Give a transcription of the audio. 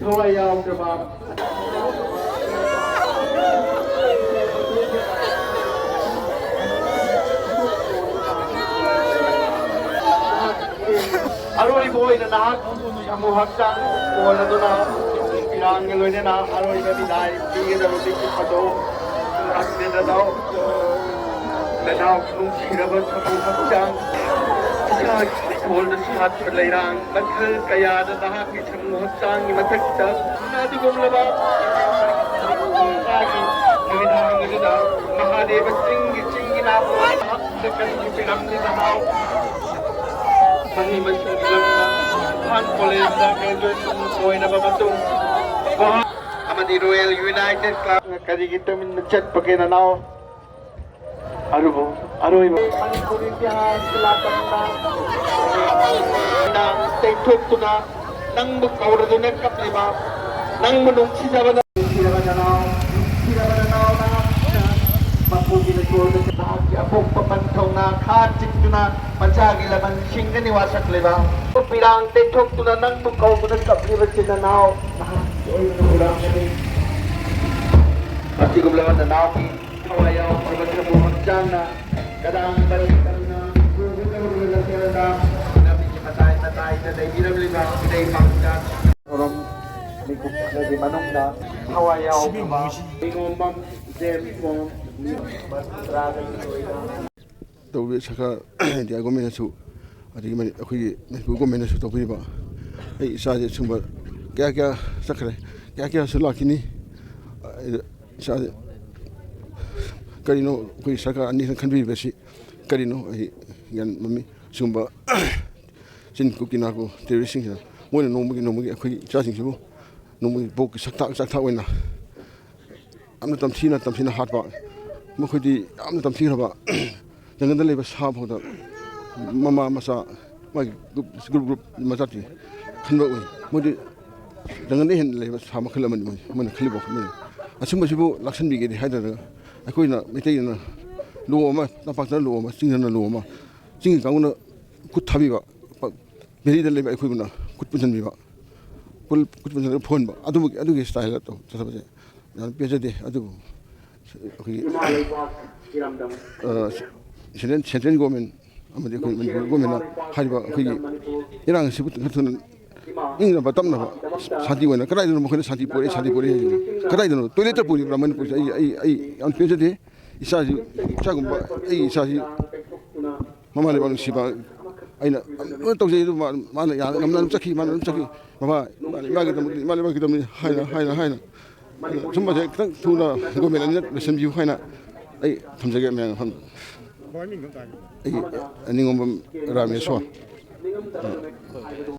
ꯊꯋꯥꯏ ꯌꯥꯎꯗ꯭ꯔꯕ ꯑꯔꯣꯏꯕ ꯑꯣꯏꯅ ꯅꯍꯥꯛ ꯁꯃꯨ ꯍꯛꯆꯥꯡ ꯀꯣꯜꯂꯗꯨꯅ ꯏꯔꯥꯡꯒ ꯂꯣꯏꯅꯅ ꯑꯔꯣꯏꯕ ꯕꯤꯗꯥꯏ ꯄꯤꯒꯗꯕꯗꯤ ꯑꯗꯣ ꯂꯥꯛꯃꯤꯟꯅꯗꯧ ꯂꯅꯥꯎ ꯅꯨꯡꯁꯤꯔꯕ ꯁꯃꯨ ꯍꯛꯆꯥꯡ ꯏꯁꯥꯒꯤ ꯏꯈꯣꯜꯗ ꯁꯥꯠꯄ ꯂꯩꯔꯥꯡ ꯃꯈꯜ ꯀꯌꯥꯗ ꯅꯍꯥꯛꯀꯤ ꯁꯃꯨ ꯍꯛꯆꯥꯡꯒꯤ ꯃꯊꯛꯇ ꯑꯗꯨꯒꯨꯝꯂꯕ ꯏꯁꯥꯒꯤ ꯅꯨꯃꯤꯗꯥꯡ ꯑꯗꯨꯗ ꯃꯍꯥꯗꯦꯕ ꯆꯤꯡꯒꯤ ꯅꯥꯄꯣꯟ ꯍꯛꯇ ꯀꯔꯤꯒꯤ ꯄꯤꯔꯝꯂꯤ ꯅꯍꯥꯎ ꯃꯍꯩ ꯃꯁꯤꯡꯒꯤ ꯂꯝꯗ ꯏꯝꯐꯥꯜ ꯀꯣꯂꯦꯖꯇ ꯒ꯭ꯔꯦꯖꯨꯑꯦꯁꯟ ꯑꯣꯏꯅꯕ ꯃꯇꯨꯡ ꯑꯃꯗꯤ ꯔꯣꯌꯦꯜ ꯌꯨꯅꯥꯏꯇꯦꯠ ꯀ꯭ꯂꯕꯅ ꯀꯔꯤꯒꯤ ꯇꯨꯃꯤꯟꯅ ꯆꯠꯄꯒꯦ ꯅꯅꯥꯎ ꯑꯔꯣꯏꯕ ꯃꯅꯤꯄꯨꯔ ꯏꯇꯤꯍꯥꯁꯀꯤ ꯂꯥꯛꯀꯝꯗ ꯇꯩꯊꯣꯛꯇꯨꯅ ꯅꯪꯕꯨ ꯀꯧꯔꯗꯨꯅ ꯀꯞꯂꯤꯕ ꯅꯪꯕꯨ ꯅꯨꯡꯁꯤꯖꯕ ꯅꯅꯥꯎ ꯃꯄꯨꯒꯤ ꯂꯩꯀꯣꯜꯗ ꯅꯍꯥꯛꯀꯤ ꯑꯄꯣꯛꯄ ꯄꯟꯊꯧꯅ ꯈꯥ ꯆꯤꯡꯗꯨꯅ ꯃꯆꯥꯒꯤ ꯂꯃꯟ ꯁꯤꯡꯒꯅꯤ ꯋꯥꯁꯛꯂꯤꯕ ꯄꯤꯔꯥꯡ ꯇꯩꯊꯣꯛꯇꯨꯅ ꯅꯪꯕꯨ ꯀꯧꯕꯗ ꯀꯞꯂꯤꯕꯁꯤ ꯅꯅꯥꯎ ꯅꯍꯥꯛꯀꯤ ꯑꯣꯏꯅ ꯎꯔꯝꯒꯅꯤ ꯑꯁꯤꯒꯨꯝꯂꯕ ꯅꯅꯥꯎꯒꯤ ꯊꯋꯥꯏ ꯌꯥꯎꯈ꯭ꯔꯕ ꯁꯃꯨ ꯍꯛꯆꯥꯡꯅ ꯀꯗꯥꯡ ꯀꯔꯤꯇꯪꯅ ꯂꯝꯐꯦꯜꯗ ꯂꯝꯕꯤꯒꯤ ꯃꯇꯥꯏꯗ ꯂꯩꯕꯤꯔꯝꯂꯤꯕ ꯏꯔꯩ ꯄꯥꯡꯆꯥ ꯊꯧꯔꯝ ꯃꯤꯀꯨꯞ ꯈꯔꯒꯤ ꯃꯅꯨꯡꯗ ꯊꯋꯥꯏ ꯌꯥꯎꯈ꯭ꯔꯕ ꯅꯤꯉꯣꯝꯕꯝ ꯖꯦꯝꯁ ꯇꯧꯔꯤꯕ ꯁꯔꯀꯥꯔ ꯏꯟꯗꯤꯌꯥ ꯒꯣꯔꯃꯦꯟꯅꯁꯨ ꯑꯗꯒꯤ ꯑꯩꯈꯣꯏꯒꯤ ꯃꯅꯤꯄꯨꯔ ꯒꯣꯔꯃꯦꯟꯅꯁꯨ ꯇꯧꯕꯤꯔꯤꯕ ꯑꯩ ꯏꯆꯥꯁꯦ ꯁꯨꯝꯕ ꯀꯌꯥ ꯆꯠꯈ꯭ꯔꯦ ꯀꯌꯥꯁꯨ ꯂꯥꯛꯈꯤꯅꯤ ꯏꯆꯥꯁꯦ ꯀꯔꯤꯅꯣ ꯑꯩꯈꯣꯏ ꯁꯔꯀꯥꯔ ꯑꯅꯤꯈꯛ ꯈꯟꯕꯤꯔꯤꯕꯁꯤ ꯀꯔꯤꯅꯣ ꯑꯩ ꯒ꯭ꯌꯥꯟ ꯃꯝꯃꯤ ꯁꯤꯒꯨꯝꯕ ꯆꯤꯟ ꯀꯨꯀꯤ ꯅꯥꯀꯨ ꯇꯦꯔꯣꯔꯤꯁꯁꯤꯡꯁꯤꯅ ꯃꯣꯏꯅ ꯅꯣꯡꯃꯒꯤ ꯑꯩꯈꯣꯏꯒꯤ ꯏꯆꯥꯁꯤꯡꯁꯤꯕꯨ ꯅꯣꯡꯃꯒꯤ ꯕꯣꯛꯀꯤ ꯆꯥꯛꯊꯥꯛ ꯑꯣꯏꯅ ꯌꯥꯝꯅ ꯇꯝꯊꯤꯅ ꯍꯥꯠꯄ ꯃꯈꯣꯏꯗꯤ ꯌꯥꯝꯅ ꯇꯝꯊꯤꯈ꯭ꯔꯕ ꯖꯪꯒꯜꯗ ꯂꯩꯕ ꯁꯥ ꯐꯥꯎꯗ ꯃꯃꯥ ꯃꯆꯥ ꯃꯥꯒꯤ ꯒ꯭ꯔꯨꯞ ꯃꯆꯥꯁꯤꯡ ꯈꯟꯕ ꯑꯣꯏ ꯃꯣꯏꯗꯤ ꯖꯪꯒꯜꯗ ꯍꯦꯟꯅ ꯂꯩꯕ ꯁꯥ ꯃꯈꯜ ꯑꯃꯅꯤ ꯃꯣꯏꯅ ꯈꯜꯂꯤꯕ ꯋꯥꯈꯜ ꯑꯁꯨꯝꯕꯁꯤꯕꯨ ꯂꯥꯛꯁꯟꯕꯤꯒꯦꯗꯤ ꯍꯥꯏꯗꯅ ꯑꯩꯈꯣꯏꯅ ꯃꯩꯇꯩꯅ ꯂꯣ ꯑꯃ ꯇꯝꯄꯥꯛꯇꯅ ꯂꯣ ꯑꯃ ꯆꯤꯡꯗꯅ ꯂꯣ ꯑꯃ ꯆꯤꯡꯒꯤ ꯀꯥꯡꯕꯨꯅ ꯈꯨꯠ ꯊꯥꯕꯤꯕ ꯚꯦꯂꯤꯗ ꯂꯩꯕ ꯑꯩꯈꯣꯏꯕꯨꯅ ꯈꯨꯠ ꯄꯨꯟꯁꯤꯟꯕꯤꯕ ꯈꯨꯠ ꯄꯨꯟꯁꯤꯜꯂꯒ ꯐꯨꯍꯟꯕ ꯑꯗꯨꯒꯤ ꯁ꯭ꯇꯥꯏꯜꯗ ꯆꯠꯊꯕꯁꯦ ꯌꯥꯝ ꯄꯦꯟꯖꯗꯦ ꯑꯗꯨꯕꯨ ꯑꯩꯈꯣꯏꯒꯤ ꯁꯦꯟꯇ꯭ꯔꯦꯜ ꯒꯣꯔꯃꯦꯟ ꯑꯃꯗꯤ ꯑꯩꯈꯣꯏ ꯃꯅꯤꯄꯨꯔ ꯒꯣꯔꯃꯦꯟꯅ ꯍꯥꯏꯔꯤꯕ ꯑꯩꯈꯣꯏꯒꯤ ꯏꯔꯥꯡ ꯑꯁꯤꯕꯨ ꯊꯨꯅ ꯏꯪꯅꯕ ꯇꯞꯅꯕ ꯁꯥꯟꯇꯤ ꯑꯣꯏꯅ ꯀꯗꯥꯏꯗꯅꯣ ꯃꯈꯣꯏꯅ ꯁꯥꯟꯇꯤ ꯄꯣꯔꯛꯏ ꯍꯥꯏꯁꯤꯅꯤ ꯀꯗꯥꯏꯗꯅꯣ ꯇꯣꯏꯂꯦꯠꯇ ꯄꯨꯔꯤꯕ꯭ꯔꯥ ꯃꯅꯤꯄꯨꯔꯁꯦ ꯑꯩ ꯌꯥꯝ ꯄꯦꯟꯖꯗꯦ ꯏꯆꯥꯒꯨꯝꯕ ꯑꯩ ꯏꯆꯥꯁꯤ ꯃꯃꯥ ꯂꯩꯕꯥꯛ ꯅꯨꯡꯁꯤꯕ ꯑꯩꯅ ꯂꯣꯏꯅ ꯇꯧꯖꯩ ꯑꯗꯨ ꯃꯥꯅ ꯉꯝꯅ ꯑꯗꯨꯝ ꯆꯠꯈꯤ ꯃꯃꯥ ꯏꯃꯥ ꯂꯩꯕꯥꯛꯀꯤꯗꯃꯛꯇꯤ ꯍꯥꯏꯅ ꯁꯨꯝꯕꯁꯦ ꯈꯤꯇꯪ ꯊꯨꯅ ꯒꯣꯔꯃꯦꯟ ꯑꯅꯤꯅ ꯂꯣꯏꯁꯤꯟꯕꯤꯌꯨ ꯍꯥꯏꯅ ꯑꯩ ꯊꯝꯖꯒꯦ ꯃꯌꯥꯝ ꯃꯐꯝꯗ ꯑꯩ ꯅꯤꯉꯣꯝꯕꯝ ꯔꯥꯃꯦꯁ꯭ꯋꯔ